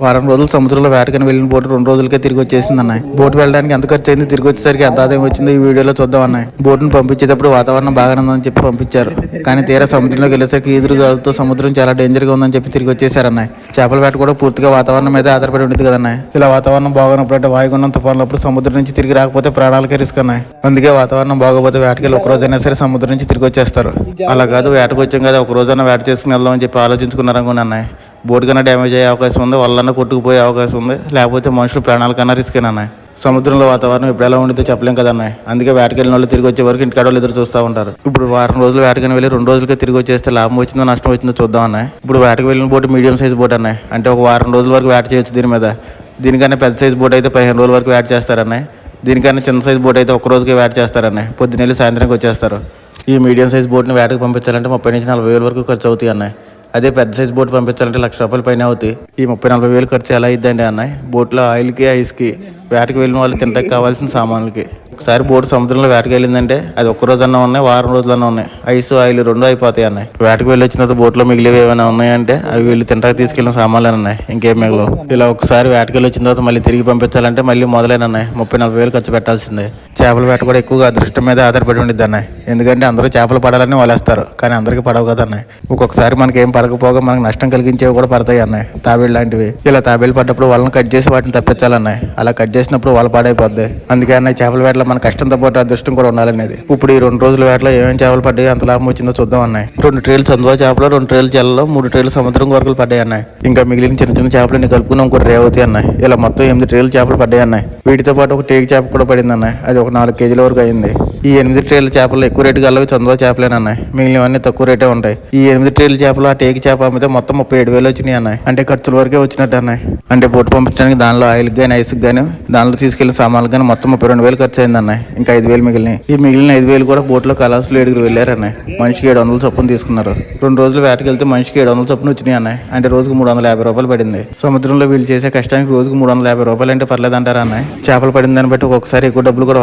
వారం రోజులు సముద్రంలో వేటకని వెళ్ళిన బోటు 2 రోజులకే తిరిగి వచ్చేసింది అన్నాయి. బోటు వెళ్ళడానికి ఎంత ఖర్చు అయింది, తిరిగి వచ్చేసరికి ఎంత ఆదాయం వచ్చిందో ఈ వీడియోలో చూద్దాం అన్నాయి. బోటును పంపించేటప్పుడు వాతావరణం బాగానే ఉందని చెప్పి పంపించారు. కానీ తీరా సముద్రంలోకి వెళ్ళేసరికి ఎదురుగాలతో సముద్రం చాలా డేంజర్ గా ఉందని చెప్పి తిరిగి వచ్చేసారన్నాయి. చేపల వేట కూడా పూర్తిగా వాతావరణం మీద ఆధారపడి ఉంటుంది కదన్నాయి. ఇలా వాతావరణం బాగున్నప్పుడు అంటే వాయుగుండం తుఫాన్లప్పుడు సముద్రం నుంచి తిరిగి రాకపోతే ప్రాణాలకే రిస్క్ అన్నాయి. అందుకే వాతావరణం బాగోపోతే వేటకెళ్ళి ఒక రోజైనా సరే సముద్రం నుంచి తిరిగి వచ్చేస్తారు. అలా కాదు వేటకు వచ్చాం కదా ఒక రోజైనా వేట చేసుకుని వెళ్దాం అని చెప్పి ఆలోచించుకున్నారనుకుని అన్నాయి. బోట్ కన్నా డ్యామేజ్ అయ్యే అవకాశం ఉంది, వల్లన్నా కొట్టుకుపోయే అవకాశం ఉంది, లేకపోతే మనుషులు ప్రాణాల కన్నా రిస్క్ అన్నాయి. సముద్రంలో వాతావరణం ఇప్పుడు ఎలా ఉండితే చెప్పలేం కదన్నాయి. అందుకే వేటకెళ్ళిన వాళ్ళు తిరిగి వచ్చే వరకు ఇంటికాడ వాళ్ళు ఎదురు చూస్తూ ఉంటారు. ఇప్పుడు వారం రోజులు వేటకని వెళ్ళి 2 రోజులకే తిరిగి వచ్చేస్తే లాభం వచ్చిందో నష్టం వచ్చిందో చూద్దాం అన్నాయి. ఇప్పుడు వేటకు వెళ్ళిన బోటు మీడియం సైజ్ బోట్ అన్నాయి. అంటే ఒక వారం రోజుల వరకు వేట చేయొచ్చు దీని మీద. దీనికన్నా పెద్ద సైజ్ బోట్ అయితే 15 రోజుల వరకు వేట చేస్తారన్నాయి. దీనికన్నా చిన్న సైజ్ బోట్ అయితే 1 రోజుకే వేట చేస్తారన్నాయి. పొద్దున్నెళ్ళి సాయంత్రానికి వచ్చేస్తారు. ఈ మీడియం సైజ్ బోట్ని వేటకు పంపించాలంటే 30 నుంచి 40 వేల వరకు ఖర్చు అవుతాయి అన్నాయి. అదే పెద్ద సైజ్ బోట్ పంపించాలంటే ₹1,00,000 పైన అవుతాయి. ఈ 30-40 వేలు ఖర్చు ఎలా అయిద్దండి అన్నాయి. బోట్లో ఆయిల్కి, ఐస్కి, వేటకు వెళ్ళిన వాళ్ళు తింటకి కావాల్సిన సామాన్లకి. ఒకసారి బోట్ సముద్రంలో వేటకు వెళ్ళిందంటే అది 1 రోజన్నా ఉన్నాయి, వారం రోజులన్నా ఉన్నాయి. ఐస్, ఆయిల్ 2 అయిపోతాయి అన్నాయి. వేటకు వెళ్ళి వచ్చిన తర్వాత బోట్లో మిగిలివి ఏమైనా ఉన్నాయంటే అవి వీళ్ళు తింటాకి తీసుకెళ్ళిన సామాన్లు అన్నాయి. ఇంకేం మిగలవు. ఇలా ఒకసారి వేటకు వెళ్ళి వచ్చిన తర్వాత మళ్ళీ తిరిగి పంపించాలంటే మళ్ళీ మొదలైనన్నాయి 30-40 వేలు ఖర్చు పెట్టాల్సిందే. చేపల వేట కూడా ఎక్కువగా అదృష్టం మీద ఆధారపడి ఉండిద్ది అన్నాయి. ఎందుకంటే అందరూ చేపలు పడాలని వలేస్తారు, కానీ అందరికీ పడవు కదా అన్నాయి. ఒక్కొక్కసారి మనకేం పడకపోగా మనకు నష్టం కలిగించేవి కూడా పడతాయి అన్నాయి. తాబేళ్ళు లాంటివి. ఇలా తాబేళ్ళు పడ్డప్పుడు వాళ్ళని కట్ చేసి వాటిని తప్పించాలన్నాయి. అలా కట్ చేసినప్పుడు వాళ్ళు పాడైపోద్ది. అందుకే అన్నాయి చేపల వేటలో మన కష్టంతో పాటు అదృష్టం కూడా ఉండాలనేది. ఇప్పుడు ఈ 2 రోజుల వేటలో ఏమేమి చేపలు పడ్డాయి, ఎంత లాభం వచ్చిందో చూద్దాం అన్నాయి. 2 ట్రేలు చందువా చేపలు, 2 ట్రేలు చెల్లలో, 3 ట్రేలు సముద్రం గొరకలు పడ్డాయి అన్నాయి. ఇంకా మిగిలిన చిన్న చిన్న చేపలని కలుపుకుని ఇంకో రేవతి అన్నాయి. ఇలా మొత్తం 8 ట్రేలు చేపలు పడ్డాయి అన్నాయి. వీటితో పాటు ఒక టేక్ చేప కూడా పడింది అన్నాయి. అది ఒక 4 కేజీల వరకు అయింది. ఈ 8 ట్రేల చేపలు ఎక్కువ రేటు గలవి చందువా చేపలేనన్నాయి. మిగిలినవన్నీ తక్కువ రేటే ఉంటాయి. ఈ 8 ట్రేల చేపలు ఆ టేక్ చేప అమ్మితే మొత్తం 37 వేలు వచ్చినాయి అన్నాయి. అంటే ఖర్చుల వరకే వచ్చినట్టు అన్నాయి. అంటే బోట్ పంపించడానికి దానిలో ఆయిల్కి కానీ, ఐస్కి కానీ, దానిలో తీసుకెళ్లిన సామాన్లు కానీ మొత్తం 32 వేలు ఖర్చు అయింది అన్నాయి. ఇంకా 5 వేలు మిగిలినాయి. ఈ మిగిలిన 5 వేలు కూడా బోట్లో కలాసులు 7 వెళ్ళారన్నాయి. మనిషికి 700 చొప్పున తీసుకున్నారు. 2 రోజులు వేటకి వెళ్తే మనిషికి 700 చొప్పున వచ్చినాయి అన్నాయి. అంటే రోజుకు ₹350 పడింది. సముద్రంలో వీళ్ళు చేసే కష్టానికి రోజుకు ₹350 అంటే పర్లేదంటారా అన్నాయి. చేపలు పడిన దాన్ని బట్టి ఒక్కొక్కసారి ఎక్కువ డబ్బులు కూడా